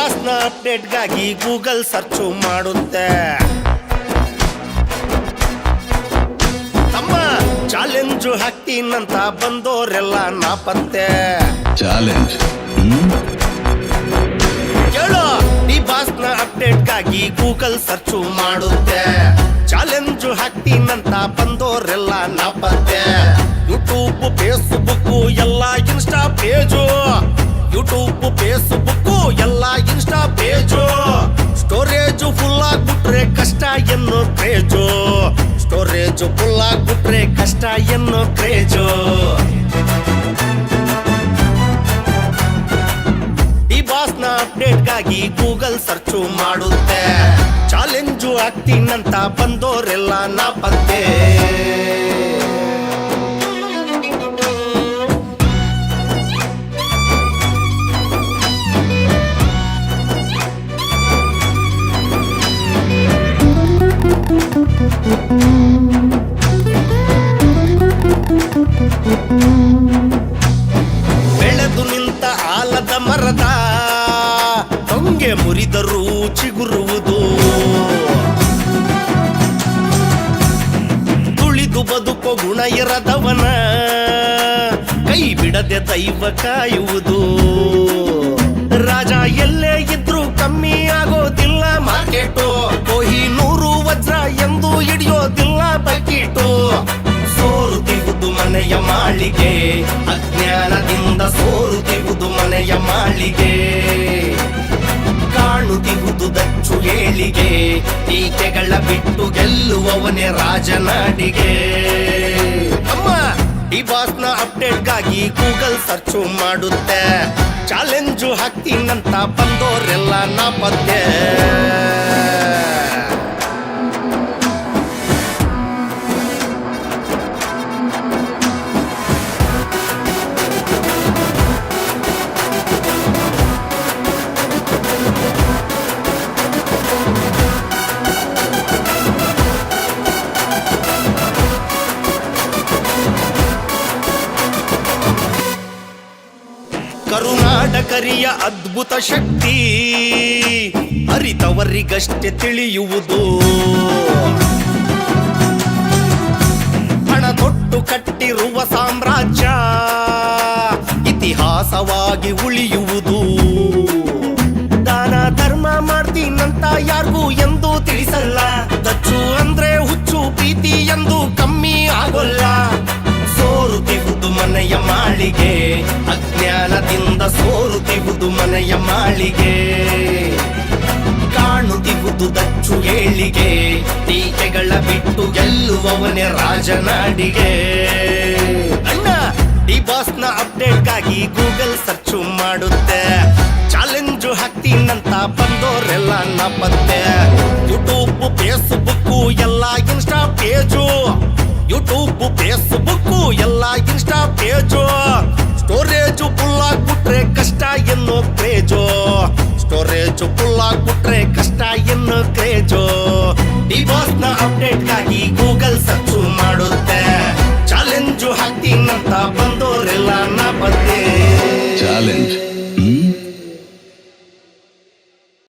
ಬಾಸ್ನ ಅಪ್ಡೇಟ್ಗಾಗಿ Google search ಮಾಡುತ್ತೆ. ತಮ್ಮ challenge ಹಾಕ್ತೀನಂತ ಬಂದೋರೆಲ್ಲ ನಾಪತ್ತೆ. ಚಾಲೆಂಜ್ ಕೇಳೋ ಡಿ ಬಾಸ್ನ ಅಪ್ಡೇಟ್ಗಾಗಿ ಗೂಗಲ್ ಸರ್ಚು ಮಾಡುತ್ತೆ. ಚಾಲೆಂಜು ಹಾಕ್ತೀನಂತ ಬಂದೋರೆಲ್ಲ ನಾಪತ್ತೆ. ಯೂಟ್ಯೂಬ್ ಫೇಸ್ಬುಕ್ ಎಲ್ಲ ಇನ್ಸ್ಟಾ ಪೇಜು, ಯೂಟ್ಯೂಬ್ ಫೇಸ್ಬುಕ್ ಎಲ್ಲ ಇನ್ಸ್ಟಾ ಪೇಜು. ಸ್ಟೋರೇಜು ಫುಲ್ ಆಗ್ಬಿಟ್ರೆ ಕಷ್ಟ ಎನ್ನೋ ಕ್ರೇಜು, ಸ್ಟೋರೇಜು ಫುಲ್ ಆಗ್ಬಿಟ್ರೆ ಕಷ್ಟ ಎನ್ನೋ ಕ್ರೇಜು. ಡಿ ಬಾಸ್ನ ಅಪ್ಡೇಟ್ಗಾಗಿ ಗೂಗಲ್ ಸರ್ಚು ಮಾಡುತ್ತೆ. ಚಾಲೆಂಜು ಆಗ್ತೀನಂತ ಬಂದೋರೆಲ್ಲ ನಾಪತ್ತೆ. ಬೆಳೆದು ನಿಂತ ಆಲದ ಮರದ ತೊಂಗೆ ಮುರಿದರೂ ಚಿಗುರುವುದು, ತುಳಿದು ಬದುಕೋ ಗುಣ ಇರದವನ ಕೈ ಬಿಡದೆ ದೈವ ಕಾಯುವುದು. ರಾಜ ಎಲ್ಲೇ ಇದ್ರೂ ಕಮ್ಮಿ ಆಗೋದಿಲ್ಲ ಮಾರ್ಕೆಟು, ಕೊಹಿನೂರು ವಜ್ರ ಎಂದು ಹಿಡಿಯೋದಿಲ್ಲ ಬಕೀಟು. ಸೋರುತ್ತಿರುವುದು ಮನೆಯ ಮಾಳಿಗೆ, ಅಜ್ಞಾನದಿಂದ ಸೋರುತ್ತಿರುವುದು ಮನೆಯ ಮಾಳಿಗೆ. ಕಾಣುತ್ತಿರುವುದು ದಚ್ಚು ಏಳಿಗೆ, ಟೀಕೆಗಳ ಬಿಟ್ಟು ಗೆಲ್ಲುವವನೇ ರಾಜನಾಡಿಗೆ. ಅಮ್ಮ ಡಿ ಬಾಸ್ನ ಅಪ್ಡೇಟ್ಗಾಗಿ ಗೂಗಲ್ ಸರ್ಚು ಮಾಡುತ್ತೆ. ಚಾಲೆಂಜು ಹಾಕ್ತೀನಂತ ಬಂದೋರೆಲ್ಲ ನಾಪತ್ತೆ. ಕರುನಾಟಕರಿಯ ಅದ್ಭುತ ಶಕ್ತಿ ಅರಿತವರಿಗಷ್ಟೇ ತಿಳಿಯುವುದು. ಹಣ ತೊಟ್ಟು ಕಟ್ಟಿರುವ ಸಾಮ್ರಾಜ್ಯ ಇತಿಹಾಸವಾಗಿ ಉಳಿಯುವುದು. ದಾನ ಧರ್ಮ ಮಾಡ್ತೀನಂತ ಯಾರಿಗೂ ಎಂದು ತಿಳಿಸಲ್ಲ, ದಚ್ಚು ಅಂದ್ರೆ ಹುಚ್ಚು ಪ್ರೀತಿ ಎಂದು ಕಮ್ಮಿ ಆಗೋಲ್ಲ. ಸೋರುತ್ತಿರುವುದು ಮನೆಯ ಮಾಳಿಗೆ, ಅಜ್ಞಾನದಿಂದ ಸೋರುತ್ತಿರುವುದು ಮನೆಯ ಮಾಳಿಗೆ. ಕಾಣುತ್ತಿರುವುದು ದಚ್ಚು ಏಳಿಗೆ, ಟೀಕೆಗಳ ಬಿಟ್ಟು ಗೆಲ್ಲುವವನೇ ರಾಜನಾಡಿಗೆ. ಅಣ್ಣ ಡಿ ಬಾಸ್ನ ಅಪ್ಡೇಟ್ಗಾಗಿ ಗೂಗಲ್ ಸರ್ಚು ಮಾಡುತ್ತೆ. ಚಾಲೆಂಜು ಹಾಕ್ತೀನಂತ ಬಂದೋರೆಲ್ಲ ನಾಪತ್ತೆ. ಯೂಟ್ಯೂಬ್ ಫೇಸ್ಬುಕ್ ಎಲ್ಲ ಇನ್ಸ್ಟಾ ಪೇಜು, ಯೂಟ್ಯೂಬ್ ಫೇಸ್ಬುಕ್ ಎಲ್ಲ ಇನ್ಸ್ಟಾ ಪೇಜು. ಸ್ಟೋರೇಜು ಫುಲ್ ಆಗ್ಬಿಟ್ರೆ ಕಷ್ಟ ಎನ್ನೋ ಕ್ರೇಜು, ಸ್ಟೋರೇಜು ಫುಲ್ ಆಗ್ಬಿಟ್ರೆ ಕಷ್ಟ ಎನ್ನೋ ಕ್ರೇಜು.